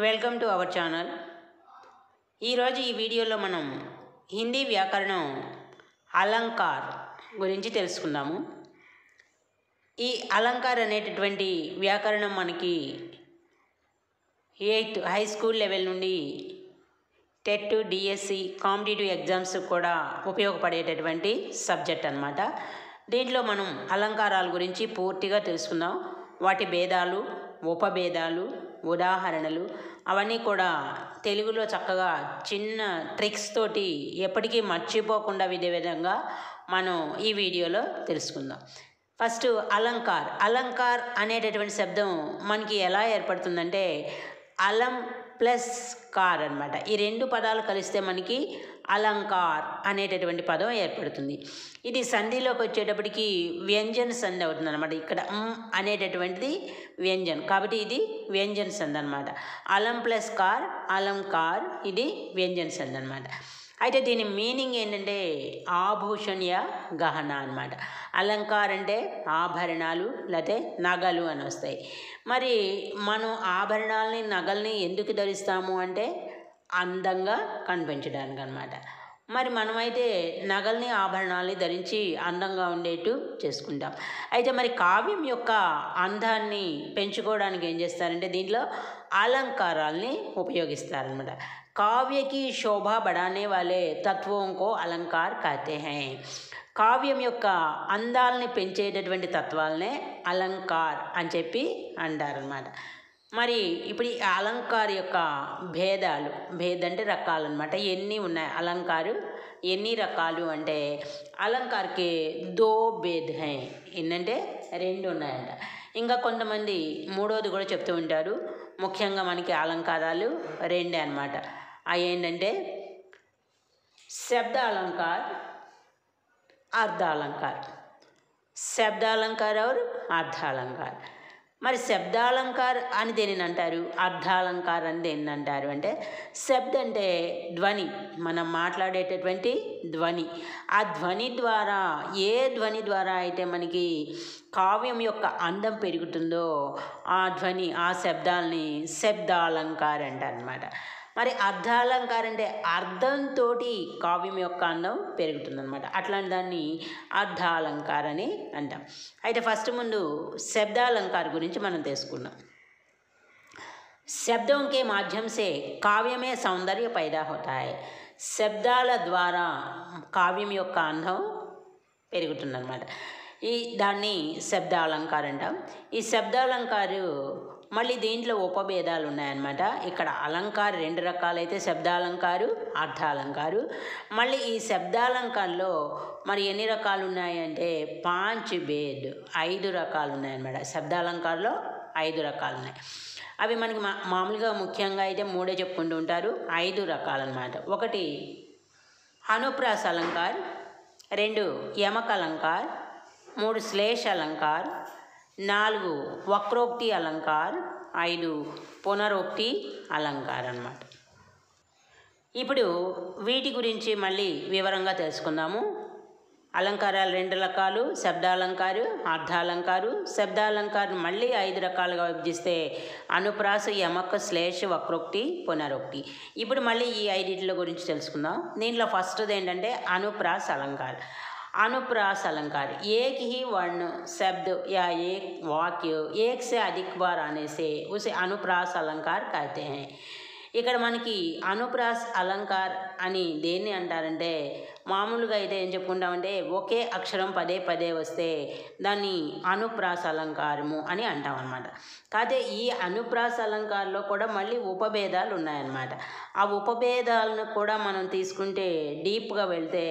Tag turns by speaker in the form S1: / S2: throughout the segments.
S1: Welcome to our channel. ఈరోజు ఈ వీడియోలో మనం హిందీ వ్యాకరణం అలంకార్ గురించి తెలుసుకుందాము. ఈ అలంకార్ అనేటటువంటి వ్యాకరణం మనకి 8th హై స్కూల్ లెవెల్ నుండి టెట్, డిఎస్సి, కాంపిటేటివ్ ఎగ్జామ్స్ కూడా ఉపయోగపడేటటువంటి సబ్జెక్ట్ అన్నమాట. దీంట్లో మనం అలంకారాల గురించి పూర్తిగా తెలుసుకుందాం. వాటి భేదాలు, ఉపభేదాలు, ఉదాహరణలు అవన్నీ కూడా తెలుగులో చక్కగా చిన్న ట్రిక్స్ తోటి ఎప్పటికీ మర్చిపోకుండా వినే విధంగా మనం ఈ వీడియోలో తెలుసుకుందాం. ఫస్ట్ అలంకార్. అలంకార్ అనేటటువంటి శబ్దం మనకి ఎలా ఏర్పడుతుందంటే అలం ప్లస్ కార్ అన్నమాట. ఈ రెండు పదాలు కలిస్తే మనకి అలంకార్ అనేటటువంటి పదం ఏర్పడుతుంది. ఇది సంధిలోకి వచ్చేటప్పటికి వ్యంజన సంధి అవుతుంది అనమాట. ఇక్కడ అనేటటువంటిది వ్యంజన్, కాబట్టి ఇది వ్యంజన సంధి అనమాట. అలం ప్లస్ కార్, అలంకార్, ఇది వ్యంజన సంధి అనమాట. అయితే దీని మీనింగ్ ఏంటంటే ఆభూషణ్ యా గహన అనమాట. అలంకార్ అంటే ఆభరణాలు లేకపోతే నగలు అని వస్తాయి. మరి మనం ఆభరణాలని, నగల్ని ఎందుకు ధరిస్తాము అంటే అందంగా కనిపించడానికి అనమాట. మరి మనమైతే నగల్ని, ఆభరణాలని ధరించి అందంగా ఉండేట్టు చేసుకుంటాం. అయితే మరి కావ్యం యొక్క అందాన్ని పెంచుకోవడానికి ఏం చేస్తారంటే దీంట్లో అలంకారాలని ఉపయోగిస్తారనమాట. కావ్య की शोभा बढ़ाने वाले तत्वों को अलंकार कहते हैं. కావ్యం యొక్క అందాలని పెంచేటటువంటి తత్వాలనే అలంకార్ అని చెప్పి అంటారనమాట. మరి ఇప్పుడు ఈ అలంకార్ యొక్క భేదాలు, అంటే రకాలు అనమాట. ఎన్ని ఉన్నాయి అలంకారు, ఎన్ని రకాలు అంటే అలంకార్కి దో భేద్ హై, ఏంటంటే రెండు ఉన్నాయంట. ఇంకా కొంతమంది మూడోది కూడా చెప్తూ ఉంటారు. ముఖ్యంగా మనకి అలంకారాలు రెండే అనమాట. అవి ఏంటంటే శబ్ద అలంకార్, అర్ధ అలంకార్. శబ్ద అలంకార్ और అర్ధ అలంకార్. మరి శబ్దాలంకార్ అని దేనిని అంటారు, అర్ధాలంకార్ అని దేనిని అంటారు అంటే శబ్ద అంటే ధ్వని, మనం మాట్లాడేటటువంటి ధ్వని. ఆ ధ్వని ద్వారా, ఏ ధ్వని ద్వారా అయితే మనకి కావ్యం యొక్క అందం పెరుగుతుందో ఆ ధ్వని, ఆ శబ్దాలని శబ్దాలంకార్ అంటారు అనమాట. మరి అర్ధాలంకారం అంటే అర్థంతో కావ్యం యొక్క అందం పెరుగుతుందన్నమాట. అట్లాంటి దాన్ని అర్ధాలంకార్ అని అంటాం. అయితే ఫస్ట్ ముందు శబ్దాలంకార్ గురించి మనం తెలుసుకుందాం. శబ్దం के माध्यम से काव्य में सौंदर्य पैदा होता है. శబ్దాల ద్వారా కావ్యం యొక్క అందం పెరుగుతుందన్నమాట. దాన్ని శబ్దాలంకార్ అంటాం. ఈ శబ్దాలంకారు మళ్ళీ దీంట్లో ఉపభేదాలు ఉన్నాయన్నమాట. ఇక్కడ అలంకారు రెండు రకాలైతే శబ్దాలంకారు, అర్ధాలంకారు. మళ్ళీ ఈ శబ్దాలంకారంలో మరి ఎన్ని రకాలు ఉన్నాయంటే 5 భేద్, 5 రకాలు ఉన్నాయన్నమాట. శబ్దాలంకారంలో 5 రకాలు ఉన్నాయి. అవి మనకి మామూలుగా ముఖ్యంగా అయితే 3 చెప్పుకుంటూ ఉంటారు. 5 రకాలన్నమాట. 1 అనుప్రాస అలంకార్, 2 యమక అలంకార్, 3 శ్లేష అలంకార్, 4 వక్రోక్తి అలంకార్, 5 పునరోక్తి అలంకార్ అన్నమాట. ఇప్పుడు వీటి గురించి మళ్ళీ వివరంగా తెలుసుకుందాము. అలంకారాలు 2 రకాలు, శబ్దాలంకారు, అర్ధాలంకారు. శబ్దాలంకారు మళ్ళీ 5 రకాలుగా విభజిస్తే అనుప్రాస, యమక, శ్లేష, వక్రోక్తి, పునరోక్తి. ఇప్పుడు మళ్ళీ ఈ 5 గురించి తెలుసుకుందాం. దీంట్లో ఫస్ట్ది ఏంటంటే అనుప్రాస అలంకార్. अनुप्रास अलंकार एक ही वर्ण, शब्द या एक वाक्य एक से अधिक बार आने से उसे अनुप्रास अलंकार कहते हैं. ఇక్కడ మనకి అనుప్రాస్ అలంకార్ అని దేన్ని అంటారంటే మామూలుగా అయితే ఏం చెప్పుకుంటామంటే ఒకే అక్షరం పదే పదే వస్తే దాన్ని అనుప్రాస అలంకారము అని అంటాం అన్నమాట. కాకపోతే ఈ అనుప్రాస అలంకారంలో కూడా మళ్ళీ ఉపభేదాలు ఉన్నాయన్నమాట. ఆ ఉపభేదాలను కూడా మనం తీసుకుంటే డీప్గా వెళ్తే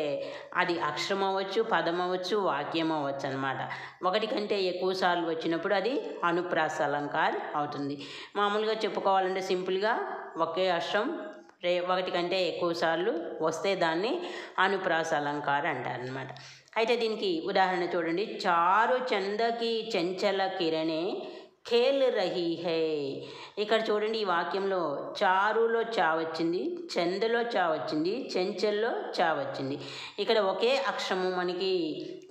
S1: అది అక్షరం అవ్వచ్చు, పదం అవ్వచ్చు, వాక్యం అవ్వచ్చు అనమాట. 1 కంటే ఎక్కువ సార్లు వచ్చినప్పుడు అది అనుప్రాస అలంకార్ అవుతుంది. మామూలుగా చెప్పుకోవాలంటే సింపుల్గా ఒకే అక్షరం 1 కంటే ఎక్కువ సార్లు వస్తే దాన్ని అనుప్రాస అలంకార్ అంటారనమాట. అయితే దీనికి ఉదాహరణ చూడండి. చారు చందకి చంచల కిరణే ఖేల్ రహీ హై. ఇక్కడ చూడండి, ఈ వాక్యంలో చారులో చా వచ్చింది, చందలో చా వచ్చింది, చెంచల్లో చా వచ్చింది. ఇక్కడ ఒకే అక్షరము మనకి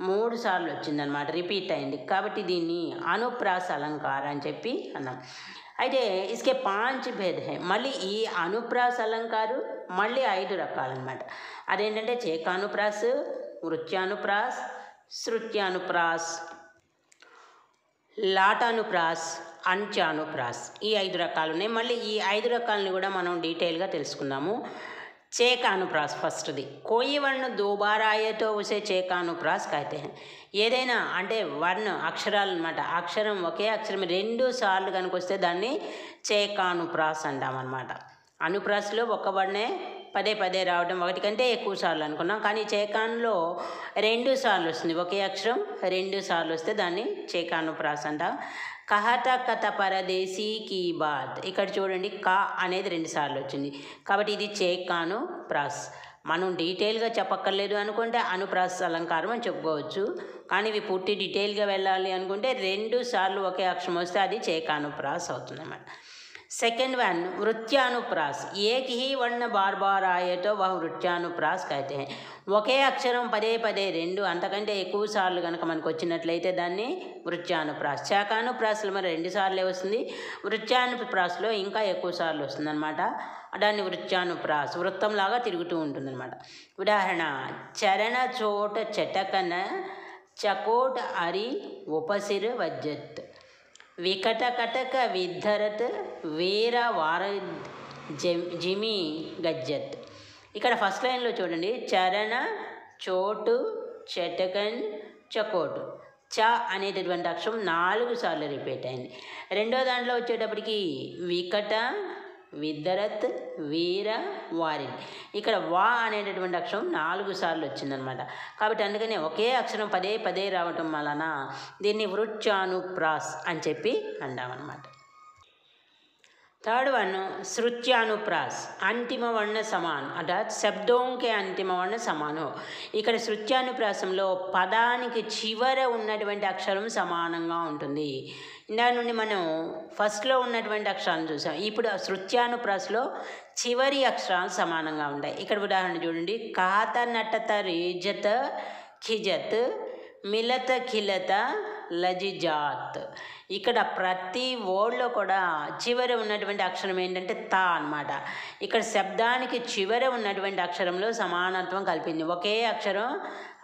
S1: 3 సార్లు వచ్చిందనమాట, రిపీట్ అయింది. కాబట్టి దీన్ని అనుప్రాస అలంకారం అని చెప్పి అన్నాం. అయితే ఇసుకే 5 భేద హై. మళ్ళీ ఈ అనుప్రాస అలంకారు మళ్ళీ 5 రకాలన్నమాట. అదేంటంటే చేకానుప్రాస్, వృత్యానుప్రాస్, శృత్యానుప్రాస్, లాటానుప్రాస్, అంత్యానుప్రాస్, ఈ 5 రకాలు ఉన్నాయి. మళ్ళీ ఈ 5 రకాలని కూడా మనం డీటెయిల్గా తెలుసుకుందాము. చేకానుప్రాస్ ఫస్ట్ది. కోయి వర్ణ దో బార్ ఆయే తో ఉసే చేకానుప్రాస్ కహతే హై. ఏదైనా అంటే వర్ణ అక్షరాలు అనమాట, అక్షరం ఒకే అక్షరం 2 సార్లు కనుక వస్తే దాన్ని చేకానుప్రాస్ అంటామన్నమాట. అనుప్రాస్లో ఒక వర్ణే పదే పదే రావడం, ఒకటి కంటే ఎక్కువ సార్లు అనుకున్నాం. కానీ చేకాన్లో 2 సార్లు వస్తుంది, ఒకే అక్షరం 2 సార్లు వస్తే దాన్ని చేకానుప్రాస్ అంటాం. కహత కథ పరదేశీ కీ బాత్. ఇక్కడ చూడండి కా అనేది 2 సార్లు వచ్చింది కాబట్టి ఇది చేకాను ప్రాస్. మనం డీటెయిల్గా చెప్పక్కర్లేదు అనుకుంటే అనుప్రాస్ అలంకారం అని చెప్పుకోవచ్చు. కానీ ఇవి పూర్తి డీటెయిల్గా వెళ్ళాలి అనుకుంటే 2 సార్లు ఒకే అక్షరం వస్తే అది చేకానుప్రాస్ అవుతుంది అన్నమాట. सेकेंड वन वृत्यानुप्रास. एक ही वर्ण बार बार आए तो वह वृत्यानुप्रास कहते हैं. ఒకే అక్షరం పదే పదే 2 అంతకంటే ఎక్కువ సార్లు కనుక మనకు వచ్చినట్లయితే దాన్ని వృత్యానుప్రాస్. శాకానుప్రాస్లో మరి 2 సార్లే వస్తుంది, వృత్యానుప్రాస్లో ఇంకా ఎక్కువ సార్లు వస్తుంది అనమాట. దాన్ని వృత్యానుప్రాస్, వృత్తంలాగా తిరుగుతూ ఉంటుందన్నమాట. ఉదాహరణ చరణ చోట చటకన చకోట అరి ఉపసిర వజ్జత్. వికట కటక విద్ధరత్ వీర వార జిమి గజ్జత్. ఇక్కడ ఫస్ట్ లైన్లో చూడండి చరణ చోటు చటకన్ చకోటు. చ అనేటటువంటి అక్షరం 4 సార్లు రిపీట్ అయింది. రెండో దాంట్లో వచ్చేటప్పటికి వికట విద్ధరత్ వీర వారి. ఇక్కడ వా అనేటటువంటి అక్షరం 4 సార్లు వచ్చిందనమాట. కాబట్టి అందుకనే ఒకే అక్షరం పదే పదే రావటం వలన దీన్ని వృత్యానుప్రాస్ అని చెప్పి అంటామన్నమాట. Third one श्रुत्यानुप्रास. अंतिम वर्ण समान अर्थात शब्दों के अंतिम वर्ण समान हो. ఇక్కడ శృత్యానుప్రాసంలో పదానికి చివర ఉన్నటువంటి అక్షరం సమానంగా ఉంటుంది. ఇందా నుండి మనం ఫస్ట్లో ఉన్నటువంటి అక్షరాలను చూసాం. ఇప్పుడు శృత్యానుప్రాసలో చివరి అక్షరాలు సమానంగా ఉంటాయి. ఇక్కడ ఉదాహరణ చూడండి కాత నటత రేజత ఖిజత్ మిలత ఖిలత లజిజాత్. ఇక్కడ ప్రతి వర్డ్లో కూడా చివర ఉన్నటువంటి అక్షరం ఏంటంటే తా అన్నమాట. ఇక్కడ శబ్దానికి చివర ఉన్నటువంటి అక్షరంలో సమానత్వం కలిపింది. ఒకే అక్షరం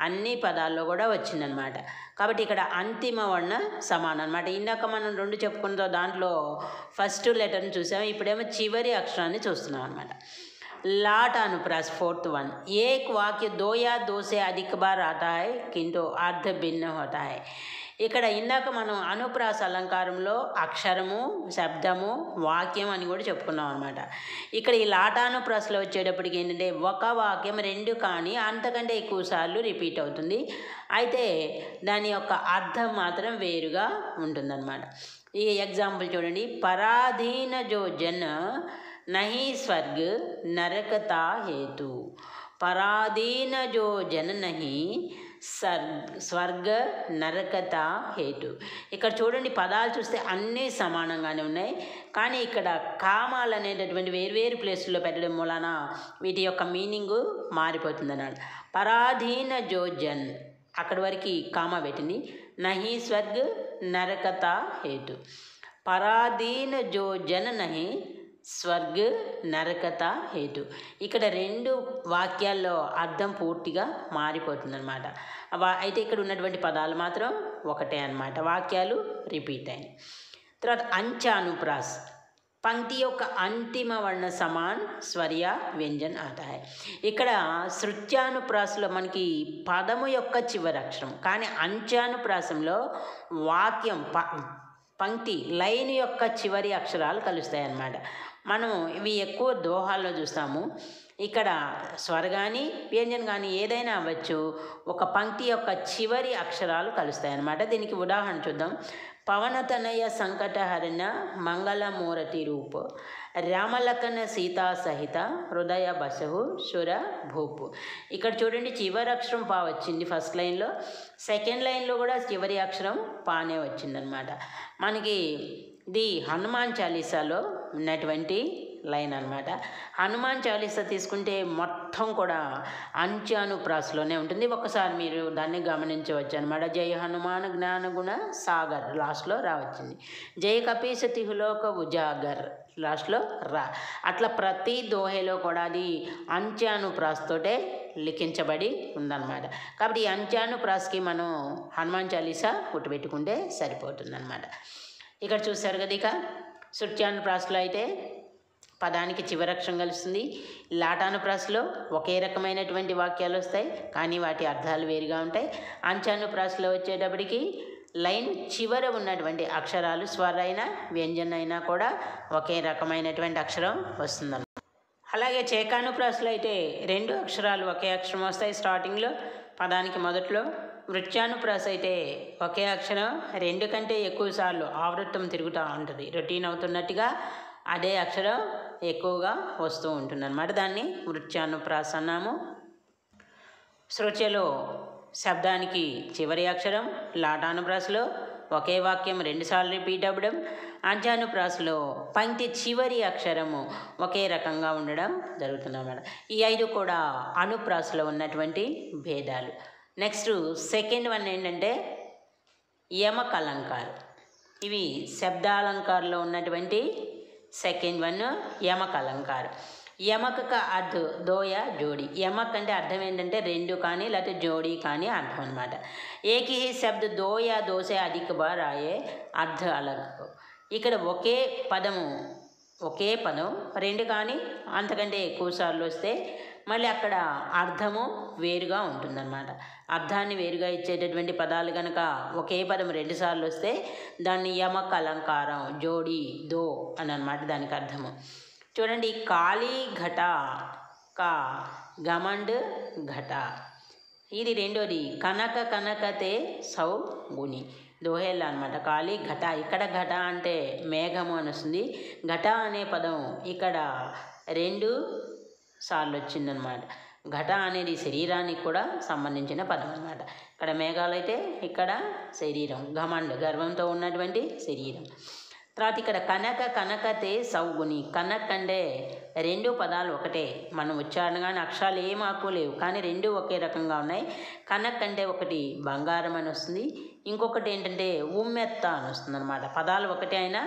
S1: అన్ని పదాల్లో కూడా వచ్చిందనమాట. కాబట్టి ఇక్కడ అంతిమ వర్ణ సమానం అనమాట. ఇందాక మనం 2 చెప్పుకున్న దాంట్లో ఫస్ట్ లెటర్ని చూసాము, ఇప్పుడేమో చివరి అక్షరాన్ని చూస్తున్నాం అనమాట. लाटानुप्रास. फोर्थ वन एक वाक्य 2 या 2 से अधिक बार आता है किंतु अर्थ भिन्न होता है. ఇక్కడ ఇందాక మనం అనుప్రాస అలంకారంలో అక్షరము శబ్దము వాక్యం అని కూడా చెప్పుకున్నాం అనమాట. ఇక్కడ ఈ లాటానుప్రాసలో వచ్చేటప్పటికి ఏంటంటే ఒక వాక్యం 2 కానీ అంతకంటే ఎక్కువ సార్లు రిపీట్ అవుతుంది. అయితే దాని యొక్క అర్థం మాత్రం వేరుగా ఉంటుందన్నమాట. ఈ ఎగ్జాంపుల్ చూడండి పరాధీన జో జన్ नहीं स्वर्ग नरकता हेतु. पराधीन जो जन नहीं స్వర్గ నరకత హేతు. ఇక్కడ చూడండి పదాలు చూస్తే అన్నీ సమానంగానే ఉన్నాయి, కానీ ఇక్కడ కామాలు అనేటటువంటి వేరువేరు ప్లేసుల్లో పెట్టడం మూలాన వీటి యొక్క మీనింగు మారిపోతుంది అన్నాడు. పరాధీన జో జన్ అక్కడి వరకు కామా పెట్టింది. నహి స్వర్గ నరకత హేతు. పరాధీన జో జన్ నహి స్వర్గ నరకత హేతు. ఇక్కడ 2 వాక్యాల్లో అర్థం పూర్తిగా మారిపోతుందన్నమాట. అయితే ఇక్కడ ఉన్నటువంటి పదాలు మాత్రం ఒకటే అన్నమాట, వాక్యాలు రిపీట్ అయినాయి. తర్వాత అంత్యానుప్రాస్. పంక్తి యొక్క అంతిమ వర్ణ సమాన్ స్వర్య వ్యంజన్ ఆతా హై. ఇక్కడ శృత్యానుప్రాసలో మనకి పదము యొక్క చివరి అక్షరం, కానీ అంత్యానుప్రాసంలో వాక్యం పంక్తి లైన్ యొక్క చివరి అక్షరాలు కలుస్తాయి అన్నమాట. మనం ఇవి ఎక్కువ దోహాల్లో చూస్తాము. ఇక్కడ స్వర కానీ వ్యంజన్ కానీ ఏదైనా అవ్వచ్చు, ఒక పంక్తి యొక్క చివరి అక్షరాలు కలుస్తాయి అన్నమాట. దీనికి ఉదాహరణ చూద్దాం. పవనతనయ సంకటహరణ మంగళమూరతి రూప్ రామలకన సీతా సహిత హృదయ బసహు సుర భూపు. ఇక్కడ చూడండి చివరి అక్షరం పా వచ్చింది ఫస్ట్ లైన్లో, సెకండ్ లైన్లో కూడా చివరి అక్షరం పానే వచ్చిందనమాట. మనకి ఇది హనుమాన్ చాలీసాలో ఉన్నటువంటి లైన్ అనమాట. హనుమాన్ చాలీసా తీసుకుంటే మొత్తం కూడా అంత్యానుప్రాసలోనే ఉంటుంది. ఒక్కసారి మీరు దాన్ని గమనించవచ్చు అనమాట. జయ హనుమాన్ జ్ఞాన గుణ సాగర్ లాస్ట్లో వచ్చింది. జయ కపీస తిహులోక ఉజాగర్ లాస్ట్లో అట్లా ప్రతి దోహేలో కూడా అది అంత్యానుప్రాస్తోటే లిఖించబడి ఉందన్నమాట. కాబట్టి ఈ అంత్యానుప్రాస్కి మనం హనుమాన్ చాలీసా గుర్తుపెట్టుకుంటే సరిపోతుందన్నమాట. ఇక్కడ చూశారు కదా. ఇక శృత్యానుప్రాసలో అయితే పదానికి చివరి అక్షరం కలుస్తుంది. లాటానుప్రాసలో ఒకే రకమైనటువంటి వాక్యాలు వస్తాయి, కానీ వాటి అర్థాలు వేరుగా ఉంటాయి. అంత్యానుప్రాసలో వచ్చేటప్పటికి లైన్ చివర ఉన్నటువంటి అక్షరాలు స్వర అయినా వ్యంజన అయినా కూడా ఒకే రకమైనటువంటి అక్షరం వస్తుందన్నమాట. అలాగే చేకానుప్రాసలో అయితే 2 అక్షరాలు ఒకే అక్షరం వస్తాయి స్టార్టింగ్లో పదానికి మొదట్లో. వృత్యానుప్రాస అయితే ఒకే అక్షరం 2 కంటే ఎక్కువ సార్లు ఆవృత్తం తిరుగుతూ ఉంటుంది. రొటీన్ అవుతున్నట్టుగా అదే అక్షరం ఎక్కువగా వస్తూ ఉంటుంది అన్నమాట. దాన్ని వృత్యానుప్రాస అన్నాము. శృత్యలో శబ్దానికి చివరి అక్షరం, లాటానుప్రాసలో ఒకే వాక్యం 2 సార్లు రిపీట్ అవ్వడం, అంత్యానుప్రాసలో పంక్తి చివరి అక్షరము ఒకే రకంగా ఉండడం జరుగుతుందన్నమాట. ఈ 5 కూడా అనుప్రాసలో ఉన్నటువంటి భేదాలు. నెక్స్ట్ సెకండ్ వన్ ఏంటంటే యమక అలంకారం. ఇవి శబ్దాలంకారంలో ఉన్నటువంటి సెకండ్ వన్ యమక అలంకారం. యమక కా అర్థ దోయ జోడి. యమక్ అంటే అర్థం ఏంటంటే 2 కానీ లేకపోతే జోడి కానీ అర్థం అనమాట. ఏకి హీ శబ్ద దో యా దో సే అధిక బార్ ఆయే అర్థ అలగ్. ఇక్కడ ఒకే పదం 2 కానీ అంతకంటే ఎక్కువ సార్లు వస్తే మళ్ళీ అక్కడ అర్థము వేరుగా ఉంటుందన్నమాట. అర్థాన్ని వేరుగా ఇచ్చేటటువంటి పదాలు కనుక ఒకే పదం 2 సార్లు వస్తే దాన్ని యమక అలంకారం జోడి దో అని అనమాట దానికి అర్థము. చూడండి, కాళీ ఘట కా గమండ్ ఘట. ఇది రెండోది కనక కనకతే సౌ గుని దోహేళ్ళ అనమాట. కాళీ ఘట, ఇక్కడ ఘట అంటే మేఘము అని వస్తుంది. ఘట అనే పదం ఇక్కడ 2 సార్లు వచ్చిందనమాట. ఘట అనేది శరీరానికి కూడా సంబంధించిన పదం అనమాట. ఇక్కడ మేఘాలైతే ఇక్కడ శరీరం, ఘమండ్ గర్వంతో ఉన్నటువంటి శరీరం. తర్వాత ఇక్కడ కనక కనకతే సౌగుని. కనక్ అంటే 2 పదాలు ఒకటే, మనం ఉచ్చారణగానే అక్షరాలు ఏ మార్పు లేవు కానీ 2 ఒకే రకంగా ఉన్నాయి. కనక్ అంటే ఒకటి బంగారం అని వస్తుంది, ఇంకొకటి ఏంటంటే ఉమ్మెత్త అని వస్తుంది అనమాట. పదాలు ఒకటే అయినా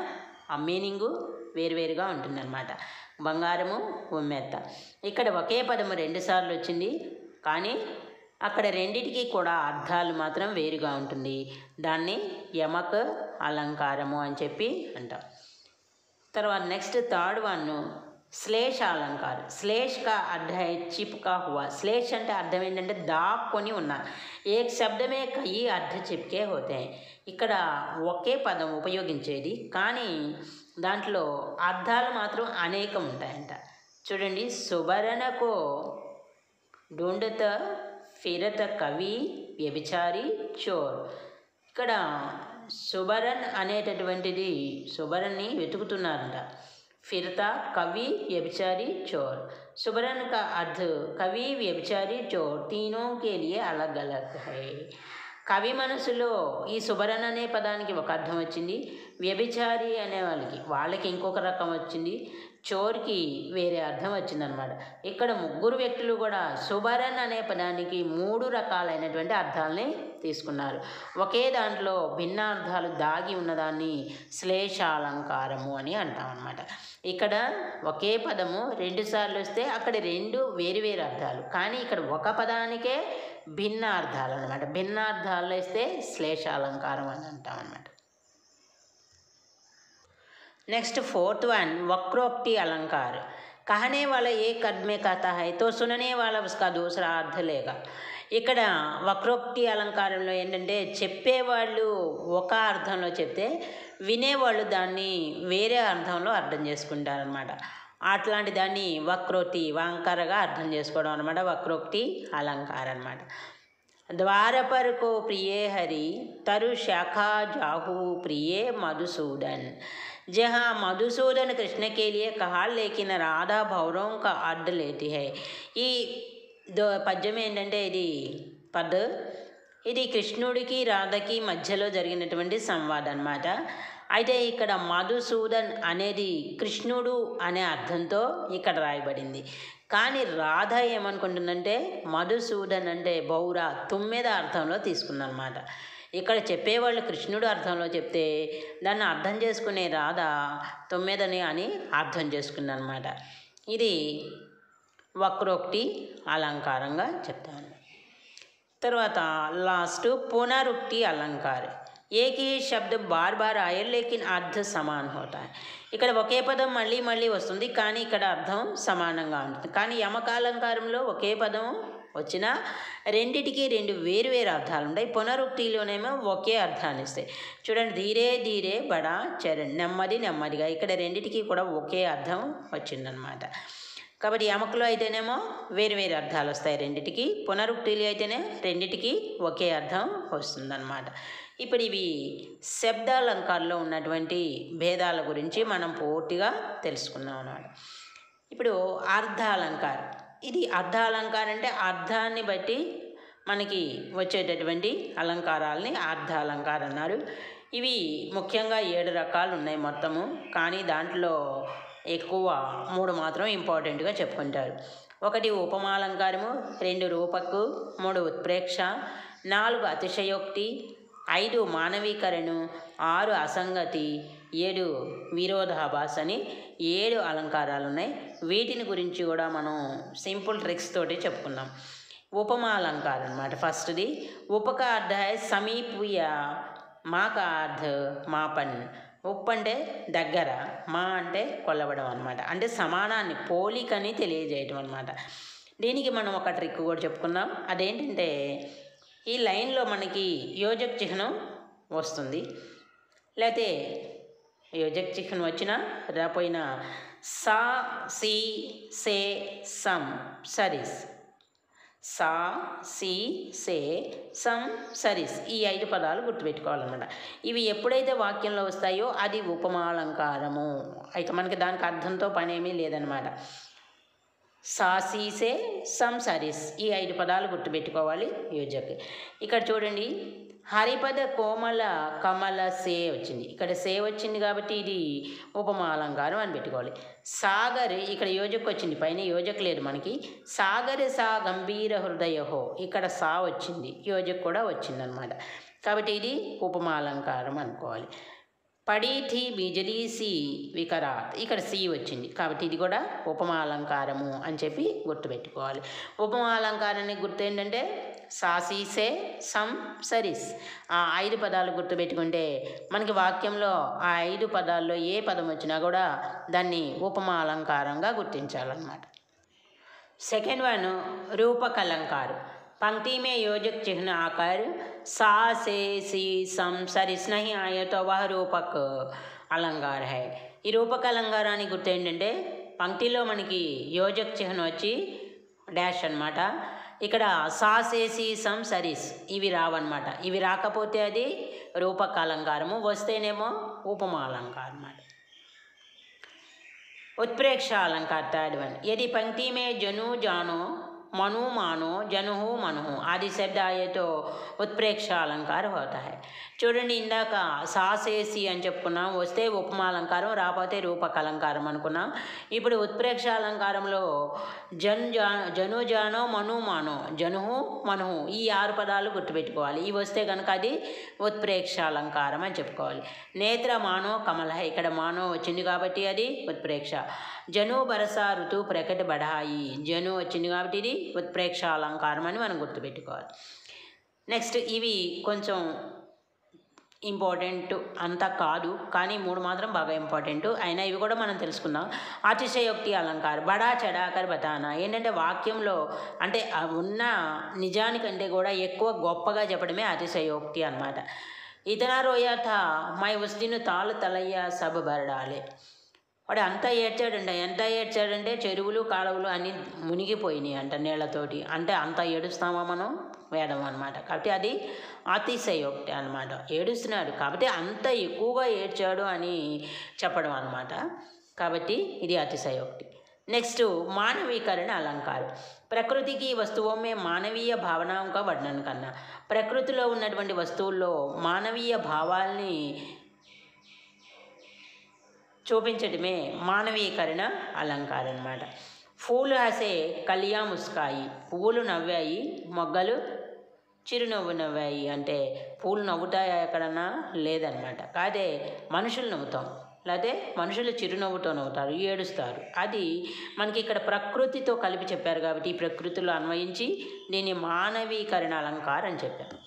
S1: ఆ మీనింగు వేరువేరుగా ఉంటుందన్నమాట. బంగారము ఉమ్మెత్త. ఇక్కడ ఒకే పదము 2 సార్లు వచ్చింది కానీ అక్కడ రెండిటికి కూడా అర్థాలు మాత్రం వేరుగా ఉంటుంది. దాన్ని యమక అలంకారము అని చెప్పి అంటాం. తర్వాత నెక్స్ట్ థర్డ్ వన్ శ్లేష అలంకారం. శ్లేష కా అర్థ చిప్కా హువా. శ్లేష అంటే అర్థం ఏంటంటే దాక్కొని ఉన్నా. ఏక శబ్దమే కయి అర్థ చిప్కే హోతాయి. ఇక్కడ ఒకే పదం ఉపయోగించేది కానీ దాంట్లో అర్థాలు మాత్రం అనేకం ఉంటాయంట. చూడండి, సుబరణకో ఢూంఢత ఫిరత కవి వ్యభిచారి చోర్. ఇక్కడ సుబరన్ అనేటటువంటిది సుబరన్ని వెతుకుతున్నారంట. ఫిరత కవి వ్యభిచారి చోర్. సుబరన్ కా అర్థ కవి వ్యభిచారి చోర్ తీనోं के लिए अलग अलग है. కవి మనసులో ఈ సుబరన్ అనే పదానికి ఒక అర్థం వచ్చింది, వ్యభిచారి అనే వాళ్ళకి ఇంకొక రకం వచ్చింది, చోర్కి వేరే అర్థం వచ్చిందనమాట. ఇక్కడ 3 వ్యక్తులు కూడా సుబరన్ అనే పదానికి 3 రకాలైనటువంటి అర్థాలని తీసుకున్నారు. ఒకే దాంట్లో భిన్న అర్థాలు దాగి ఉన్నదాన్ని శ్లేషాలంకారము అని అంటాం అనమాట. ఇక్కడ ఒకే పదము 2 సార్లు వస్తే అక్కడ 2 వేరు అర్థాలు కానీ ఇక్కడ ఒక పదానికే భిన్న అర్థాలు అనమాట. భిన్న అర్థాలు వేస్తే శ్లేషాలంకారం అని అంటాం అనమాట. नेक्स्ट फोर्थ वन वक्रोक्ति अलंकार. कहने वाला एक अर्थ में कहता है तो सुनने वाला उसका दूसरा अर्थ लेगा. ఇక్కడ వక్రోక్తి అలంకారంలో ఏంటంటే చెప్పేవాళ్ళు ఒక అర్థంలో చెప్తే వినేవాళ్ళు దాన్ని వేరే అర్థంలో అర్థం చేసుకుంటారనమాట. అట్లాంటి దాన్ని వక్రోక్తి వంకరగా అర్థం చేసుకోవడం అనమాట. వక్రోక్తి అలంకారం అనమాట. द्वारपर को प्रिय हरि तरु शाखा जाहू प्रिय मधुसूदन. जहाँ मधुसूदन कृष्ण के लिए कहा लेकिन राधा भौरों का अर्थ लेती है. ఈ పద్యం ఏంటంటే ఇది కృష్ణుడికి రాధకి మధ్యలో జరిగినటువంటి సంవాదం అన్నమాట. అయితే ఇక్కడ మధుసూదన్ అనేది కృష్ణుడు అనే అర్థంతో ఇక్కడ రాయబడింది. కానీ రాధ ఏమనుకుంటుందంటే మధుసూదన్ అంటే బౌర తుమ్మెద అర్థంలో తీసుకుందనమాట. ఇక్కడ చెప్పేవాళ్ళు కృష్ణుడు అర్థంలో చెప్తే దాన్ని అర్థం చేసుకునే రాధ తుమ్మెదని అని అర్థం చేసుకుందనమాట. ఇది వక్రోక్తి అలంకారంగా చెప్తాను. తర్వాత లాస్ట్ पुनरुक्ति अलंकार। एक ही शब्द बार बार आए लेकिन अर्थ समान होता है। ఇక్కడ ఒకే పదం మళ్ళీ మళ్ళీ వస్తుంది కానీ ఇక్కడ అర్థం సమానంగా ఉంటుంది. కానీ యమకాలంకారంలో ఒకే పదం వచ్చినా రెండిటికి రెండు వేరు వేరు అర్థాలు ఉంటాయి. పునరుక్తిలోనేమో ఒకే అర్థాన్ని ఇస్తాయి. చూడండి, ధీరే ధీరే బడా చరణ్, నెమ్మది నెమ్మదిగా, ఇక్కడ రెండిటికి కూడా ఒకే అర్థం వచ్చిందనమాట. కాబట్టి యమకులో అయితేనేమో వేరు వేరు అర్థాలు వస్తాయి రెండిటికి, పునరుక్తిలో అయితేనే రెండిటికి ఒకే అర్థం వస్తుందన్నమాట. ఇప్పుడు ఇవి శబ్దాలంకారంలో ఉన్నటువంటి భేదాల గురించి మనం పూర్తిగా తెలుసుకున్నాం అన్నమాట. ఇప్పుడు అర్ధాలంకారం. ఇది అర్ధాలంకారం అంటే అర్థాన్ని బట్టి మనకి వచ్చేటటువంటి అలంకారాలని అర్ధాలంకారం అన్నారు. ఇవి ముఖ్యంగా 7 రకాలు ఉన్నాయి మొత్తము, కానీ దాంట్లో ఎక్కువ 3 మాత్రం ఇంపార్టెంట్గా చెప్పుకుంటారు. 1 ఉపమాలంకారము, 2 రూపకు, 3 ఉత్ప్రేక్ష, 4 అతిశయోక్తి, 5 మానవీకరణం, 6 అసంగతి, 7 విరోధాభాస్ అని 7 అలంకారాలు ఉన్నాయి. వీటిని గురించి కూడా మనం సింపుల్ ట్రిక్స్ తోటి చెప్పుకుందాం. ఉపమాలంకారం అన్నమాట. ఫస్ట్ది ఉపక అర్థ సమీపయ, మాక అర్థ మాపన్. ఉప్ అంటే దగ్గర, మా అంటే కొలవడం అనమాట, అంటే సమానాన్ని పోలికని తెలియజేయటం అనమాట. దీనికి మనం ఒక ట్రిక్ కూడా చెప్పుకుందాం. అదేంటంటే ఈ లైన్లో మనకి యోజక చిహ్నం వస్తుంది, లేకపోతే యోజక చిహ్నం వచ్చినా రాపోయినా సా సి సే సం సరిస్, సా సి సే సం సరిస్, ఈ 5 పదాలు గుర్తుపెట్టుకోవాలన్నమాట. ఇవి ఎప్పుడైతే వాక్యంలో వస్తాయో అది ఉపమాలంకారము. అయితే మనకి దానికి అర్థంతో పనేమీ లేదనమాట. సా సి సే సం సరిస్, ఈ 5 పదాలు గుర్తుపెట్టుకోవాలి యోజక్. ఇక్కడ చూడండి, హరిపద కోమల కమల సే వచ్చింది, ఇక్కడ సే వచ్చింది కాబట్టి ఇది ఉపమాలంకారం అని పెట్టుకోవాలి. సాగర్, ఇక్కడ యోజక్ వచ్చింది, పైన యోజక్ లేదు మనకి. సాగర్ సా గంభీర హృదయహో, ఇక్కడ సా వచ్చింది, యోజక్ కూడా వచ్చిందనమాట. కాబట్టి ఇది ఉపమాలంకారం అనుకోవాలి. పడీథి బిజలీ సి వికరాత్, ఇక్కడ సి వచ్చింది కాబట్టి ఇది కూడా ఉపమాలంకారము అని చెప్పి గుర్తుపెట్టుకోవాలి. ఉపమాలంకారానికి గుర్తు ఏంటంటే సాసీసే సం సరిస్, ఆ 5 పదాలు గుర్తుపెట్టుకుంటే మనకి వాక్యంలో ఆ 5 పదాల్లో ఏ పదం వచ్చినా కూడా దాన్ని ఉపమాలంకారంగా గుర్తించాలన్నమాట. Second one రూపకలంకారు. पंक्ति में योजक चिन्ह आकर सा से सी सम सरिस नहीं आए तो वह रूपक अलंकार है. ఈ రూపక అలంకారానికి గుర్తు ఏంటంటే పంక్తిలో మనకి యోజక చిహ్నం వచ్చి డాష్ అనమాట. ఇక్కడ సా సేసి సం సరిస్ ఇవి రావన్నమాట. ఇవి రాకపోతే అది రూపక అలంకారము, వస్తేనేమో ఉపమా అలంకారం అన్నమాట. उत्प्रेक्ष अलंकार थर्ड वन, यदि पंक्ति में जनु जानो मनु मानो जनुहु मनुहु आदि शब्द आए तो उत्प्रेक्ष अलंकार होता है. చూడండి, ఇందాక సాసేసి అని చెప్పుకున్నాం, వస్తే ఉపమాలంకారం, రాకపోతే రూపక అలంకారం అనుకున్నాం. ఇప్పుడు ఉత్ప్రేక్ష అలంకారంలో జను జానో మను మానో జనుహు మనుహు ఈ 6 పదాలు గుర్తుపెట్టుకోవాలి. ఇవి వస్తే కనుక అది ఉత్ప్రేక్ష అలంకారం అని చెప్పుకోవాలి. నేత్ర మానో కమల, ఇక్కడ మానో వచ్చింది కాబట్టి అది ఉత్ప్రేక్ష. జను బరస ఋతు ప్రకట బడాయి, జను వచ్చింది కాబట్టి ఇది ఉత్ప్రేక్ష అలంకారం అని మనం గుర్తుపెట్టుకోవాలి. నెక్స్ట్ ఇవి కొంచెం ఇంపార్టెంట్ అంతా కాదు, కానీ 3 మాత్రం బాగా ఇంపార్టెంట్ అయినా ఇవి కూడా మనం తెలుసుకుందాం. అతిశయోక్తి అలంకారం, బడా చెడాకర్ బతానా, ఏంటంటే వాక్యంలో అంటే ఉన్న నిజానికంటే కూడా ఎక్కువ గొప్పగా చెప్పడమే అతిశయోక్తి అన్నమాట. ఇతనా రోయా థా మై ఉస్ దిన్ తాలు తలయ్య సబ్ బరడాలే, వాడు అంతా ఏడ్చాడంట. ఎంత ఏడ్చాడంటే చెరువులు కాలువలు అన్నీ మునిగిపోయినాయి అంట నీళ్లతోటి, అంటే అంత ఏడుస్తామా మనం వేయడం అనమాట. కాబట్టి అది అతిశయోక్తి అనమాట. ఏడుస్తున్నాడు కాబట్టి అంత ఎక్కువగా ఏడ్చాడు అని చెప్పడం అనమాట. కాబట్టి ఇది అతిశయోక్తి. నెక్స్ట్ మానవీకరణ अलंकार, ప్రకృతికి వస్తువు మే మానవీయ భావనాం కా వర్ణన కన్నా, ప్రకృతిలో ఉన్నటువంటి వస్తువుల్లో మానవీయ భావాల్ని చూపించడమే మానవీకరణ అలంకారం అన్నమాట. ఫూలు హసే కలియా ముస్కాయి, పువ్వులు నవ్వాయి మొగ్గలు చిరునవ్వు నవ్వాయి. అంటే పూలు నవ్వుతాయా ఎక్కడన్నా? లేదనమాట. కాదే మనుషులు నవ్వుతాం, లేకపోతే మనుషులు చిరునవ్వుతో నవ్వుతారు, ఏడుస్తారు. అది మనకి ఇక్కడ ప్రకృతితో కలిపి చెప్పారు కాబట్టి ఈ ప్రకృతిలో అన్వయించి దీన్ని మానవీకరణ అలంకారం అని చెప్పారు.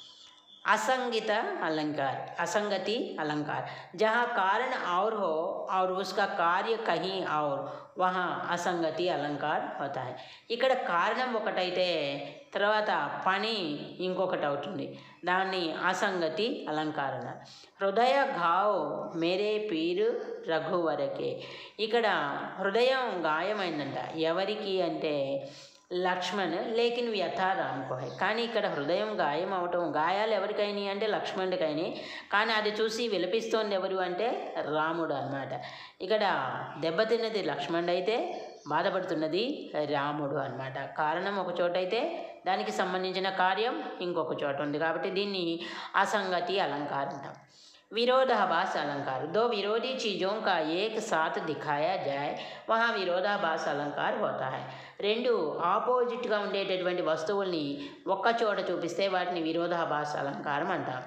S1: असंगित अलंकार, असंगति अलंकार, जहाँ कारण और हो और उसका कार्य कहीं और वहाँ असंगति अलंकार होता है. ఇక్కడ కారణం ఒకటైతే తర్వాత పని ఇంకొకటి అవుతుంది, దాన్ని అసంగతి అలంకారం. హృదయ ఘావ్ మేరే పీరు రఘువరకే, ఇక్కడ హృదయం గాయమైందంట. ఎవరికి అంటే లక్ష్మణ్, లేకిన్ వ్యథా రామ్కో హై. కానీ ఇక్కడ హృదయం గాయం అవటం, గాయాలు ఎవరికైనాయి అంటే లక్ష్మణుడికైనాయి, కానీ అది చూసి విలపిస్తోంది ఎవరు అంటే రాముడు అన్నమాట. ఇక్కడ దెబ్బతిన్నది లక్ష్మణుడు అయితే బాధపడుతున్నది రాముడు అన్నమాట. కారణం ఒక చోట అయితే దానికి సంబంధించిన కార్యం ఇంకొక చోట ఉంది కాబట్టి దీన్ని అసంగతి అలంకారం అంటాం. विरोधाभास अलंकार, दो विरोधी चीज़ों का एक साथ दिखाया जाए वहाँ विरोधाभास अलंकार होता है. రెండు ఆపోజిట్గా ఉండేటటువంటి వస్తువుల్ని ఒక్క చోట చూపిస్తే వాటిని విరోధాభాస అలంకారం అంటాం.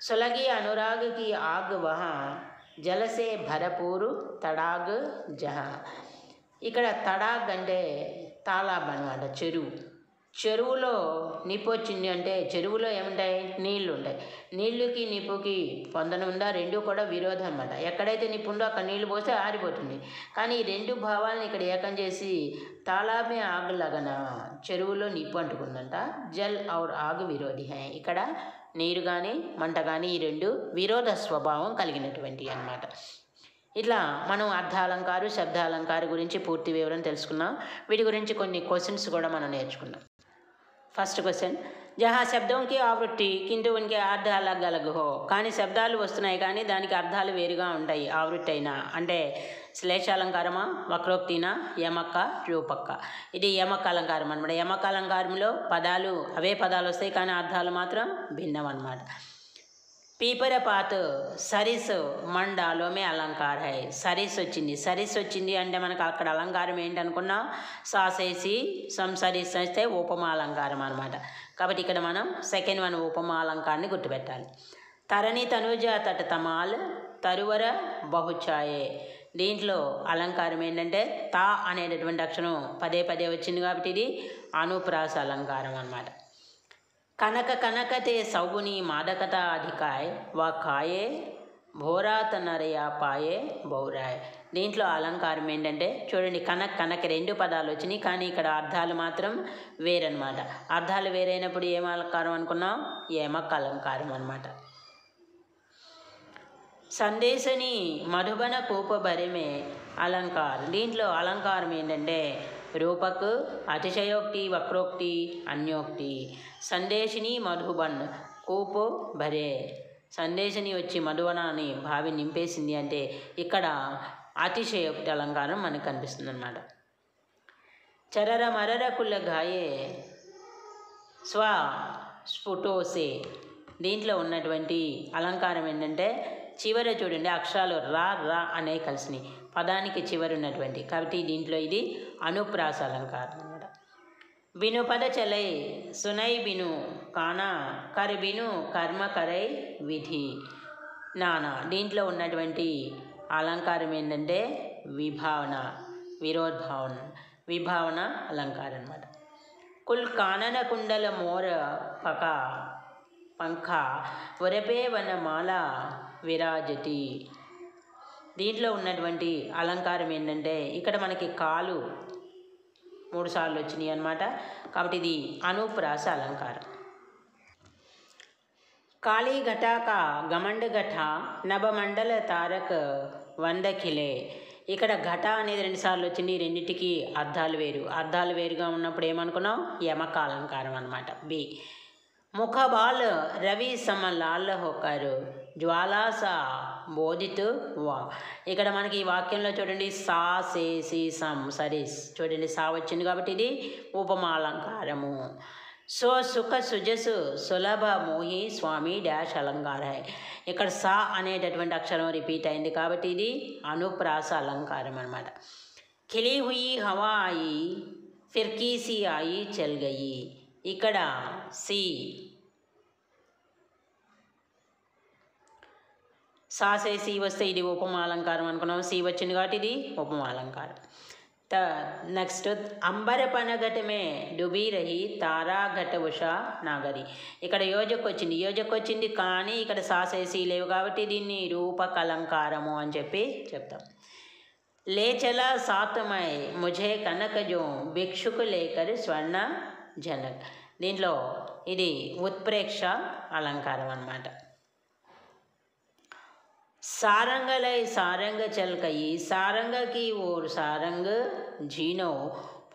S1: సులగి అనురాగ్కి ఆగ్ వహా జలసే భరపూరు తడాగ్ జహా. ఇక్కడ తడాగ్ అంటే తాలాబ్ అనమాట, చెరువు. చెరువులో నిప్పు వచ్చింది అంటే చెరువులో ఏముంటాయి? నీళ్లు ఉంటాయి. నీళ్ళుకి నిప్పుకి పొందన ఉందా? రెండు కూడా విరోధం అన్నమాట. ఎక్కడైతే నిప్పు ఉందో అక్కడ నీళ్లు పోస్తే ఆరిపోతుంది. కానీ ఈ రెండు భావాలను ఇక్కడ ఏకం చేసి తాలాబే ఆగ్ లగన, చెరువులో నిప్పు అంటుకుందంట. జల్ ఔర్ ఆగ్ విరోధి హై, ఇక్కడ నీరు కానీ మంట కానీ ఈ రెండు విరోధ స్వభావం కలిగినటువంటి అన్నమాట. ఇట్లా మనం అర్థాలంకారు శబ్దాలంకారు గురించి పూర్తి వివరం తెలుసుకున్నాం. వీటి గురించి కొన్ని క్వశ్చన్స్ కూడా మనం నేర్చుకున్నాం. ఫస్ట్ క్వశ్చన్, జహా శబ్దంకి ఆవృత్తి కింద ఉనికి అర్థ అలగ్ అలగ్ హో, కానీ శబ్దాలు వస్తున్నాయి కానీ దానికి అర్థాలు వేరుగా ఉంటాయి. ఆవృత్తి అయినా అంటే శ్లేషాలంకారమా, వక్రోక్తినా, యమక, రూపక్క. ఇది యమక అలంకారం అనమాట. యమక అలంకారంలో పదాలు అవే పదాలు వస్తాయి కానీ అర్థాలు మాత్రం భిన్నం అన్నమాట. పీపర పాత్ సరిస్ మండాలోమే అలంకార హై. సరిస్ వచ్చింది అంటే మనకు అక్కడ అలంకారం ఏంటనుకున్నాం? సాసేసి సంసరిస్ అయితే ఉపమా అలంకారం అనమాట. కాబట్టి ఇక్కడ మనం సెకండ్ వన్ ఉపమా అలంకారాన్ని గుర్తుపెట్టాలి. తరణి తనుజ తట తమాల్ తరువర బహుఛాయే, దీంట్లో అలంకారం ఏంటంటే తా అనేటటువంటి అక్షరం పదే పదే వచ్చింది కాబట్టి ఇది అనుప్రాస అలంకారం అన్నమాట. కనక కనకతే సౌగుని మాదకత అధికాయ్ వా కాయే భోరాత నరయా పాయే బౌరాయ్. దీంట్లో అలంకారం ఏంటంటే చూడండి, కనక రెండు పదాలు వచ్చినాయి కానీ ఇక్కడ అర్థాలు మాత్రం వేరనమాట. అర్థాలు వేరైనప్పుడు ఏం అలంకారం అనుకున్నాం? ఏమక అలంకారం అనమాట. సందేశని మధుబన కూప బరిమే అలంకారం, దీంట్లో అలంకారం ఏంటంటే రూపక్, అతిశయోక్తి, వక్రోక్తి, అన్యోక్తి. సందేశిని మధుబన్ కూపు భరే, సందేశిని వచ్చి మధువన అని భావి నింపేసింది అంటే ఇక్కడ అతిశయోక్తి అలంకారం మనకు కనిపిస్తుంది అన్నమాట. చరర మరర కుల్ల గాయే స్వ స్ఫుటోసే, దీంట్లో ఉన్నటువంటి అలంకారం ఏంటంటే చివర చూడండి అక్షరాలు రా రా అనే కలిసినాయి పదానికి చివరి ఉన్నటువంటి, కాబట్టి దీంట్లో ఇది అనుప్రాస అలంకారం అన్నమాట. బిను పద చలై సునై బిను కానా కర్ బిను కర్మ కరై విధి నానా, దీంట్లో ఉన్నటువంటి అలంకారం ఏంటంటే విభావన, విరోద్భావన, విభావన అలంకారం అన్నమాట. కుల్ కానన కుండల మోర పక పంఖ వరపే వనమాల విరాజతి, దీంట్లో ఉన్నటువంటి అలంకారం ఏంటంటే ఇక్కడ మనకి కాలు 3 సార్లు వచ్చినాయి అన్నమాట. కాబట్టి ఇది అనుప్రాస అలంకారం. కాళీ ఘటాక గమండ ఘట నభమండల తారక్ వందఖిలే, ఇక్కడ ఘట అనేది 2 సార్లు వచ్చింది. రెండింటికి అర్థాలు వేరు, అర్థాలు వేరుగా ఉన్నప్పుడు ఏమనుకున్నాం? యమక అలంకారం అన్నమాట. బి ముఖబాల్ రవి సమ లాల్ హోకరు జ్వాలాసా బోధిత్ వా, ఇక్కడ మనకి ఈ వాక్యంలో చూడండి సా సే సి సం సరిస్, చూడండి సా వచ్చింది కాబట్టి ఇది ఉపమా అలంకారము. సో సుఖ సుజసు సులభ మోహి స్వామి డాష్ అలంకార హై. ఇక్కడ సా అనేటటువంటి అక్షరం రిపీట్ అయింది కాబట్టి ఇది అనుప్రాస అలంకారం అన్నమాట. ఖిలి హుయి హవా ఆయి ఫిర్కీ సి ఆయి చల్ గయి. ఇక్కడ సి సాసే సి వస్తే ఇది ఉపమాలంకారం అనుకున్నాం. సి వచ్చింది కాబట్టి ఇది ఉపమాలంకారం. నెక్స్ట్ అంబర పనఘటమే డుబీ రహి తారా ఘట ఉషా నాగరి. ఇక్కడ యోజకు వచ్చింది కానీ ఇక్కడ సాసేసి లేవు కాబట్టి దీన్ని రూపకలంకారము అని చెప్పి చెప్తాం. లే చలా సాత్మై ముఝే కనక జో భిక్షుకు లేకర్ స్వర్ణ జనక్. దీంట్లో ఇది ఉత్ప్రేక్ష అలంకారం అన్నమాట. सारंग लय सारंग चल कई सारंग की ओर सारंग जीनो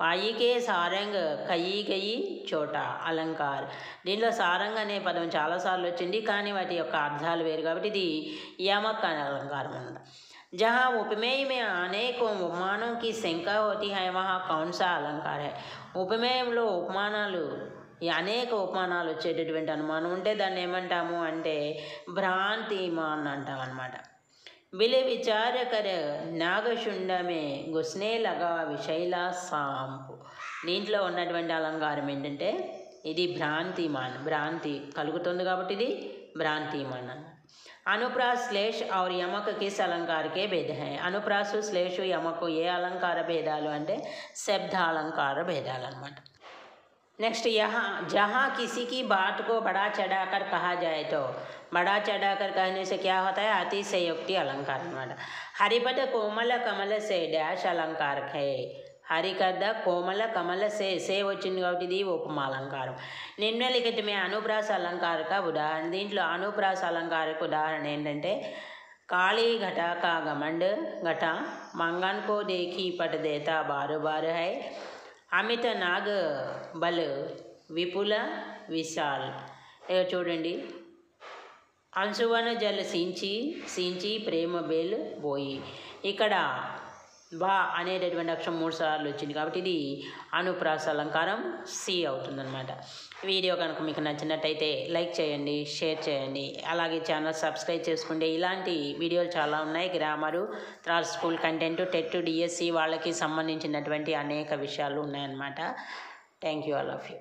S1: पाई के సారంగ్ కయి గయి చోట అలంకార్. దీనిలో సారంగ్ అనే పదం చాలాసార్లు వచ్చింది కానీ వాటి యొక్క అర్థాలు వేరు కాబట్టి ఇది యమక్ అనే అలంకారం అన్నమాట. जहाँ उपमेय में अनेकों उपमानों की शंका होती है वहाँ कौन सा अलंकार है. ఉపమేయంలో ఉపమానాలు అనేక ఉపమానాలు వచ్చేటటువంటి అనుమానం ఉంటే దాన్ని ఏమంటాము అంటే భ్రాంతిమాన్ అంటాం అన్నమాట. బిలి విచార కర నాగశుండమే గుస్నే లగా విషైలా సాంపు. దీంట్లో ఉన్నటువంటి అలంకారం ఏంటంటే ఇది భ్రాంతిమాన్, భ్రాంతి కలుగుతుంది కాబట్టి ఇది భ్రాంతిమాన్ అన్నమాట. అనుప్రాస్ శ్లేష్ और యమక్ కిస్ అలంకారకే భేద హై. అనుప్రాసు శ్లేషు యమకు ఏ అలంకార భేదాలు అంటే శబ్దాలంకార భేదాలు అన్నమాట. नेक्स्ट यहाँ जहाँ किसी की बात को बड़ा चढ़ाकर कहा जाए तो बड़ा चढ़ाकर कहने से क्या होता है अतिशयोक्ति अलंकार अన్నమాట. हरिपद कोमल कमल से डैश अलंकार है. हरिकद कोमल कमल से వచ్చింది కాబట్టి ఇది ఉపమాలంకారం. నిమ్నలిఖిత में अनुप्रास अलंकार का उदाहरण. దీంట్లో అనుప్రాస అలంకారకు ఉదాహరణ ఏంటంటే काली घटा का घमंड घटा मंगन को देखी पट देता बार बार है అమిత నాగ బల్ విపుల విశాల్. చూడండి అంశువన జల్ సించి ప్రేమ బేల్ బోయి. ఇక్కడ బా అనేటటువంటి అక్షరం 3 సార్లు వచ్చింది కాబట్టి ఇది అనుప్రాస అలంకారం సి అవుతుందన్నమాట. వీడియో కనుక మీకు నచ్చినట్టయితే లైక్ చేయండి, షేర్ చేయండి, అలాగే ఛానల్ సబ్స్క్రైబ్ చేసుకుంటే ఇలాంటి వీడియోలు చాలా ఉన్నాయి. గ్రామరు, తర్వాత స్కూల్ కంటెంట్, టెట్, డిఎస్సి వాళ్ళకి సంబంధించినటువంటి అనేక విషయాలు ఉన్నాయన్నమాట. Thank you all of you.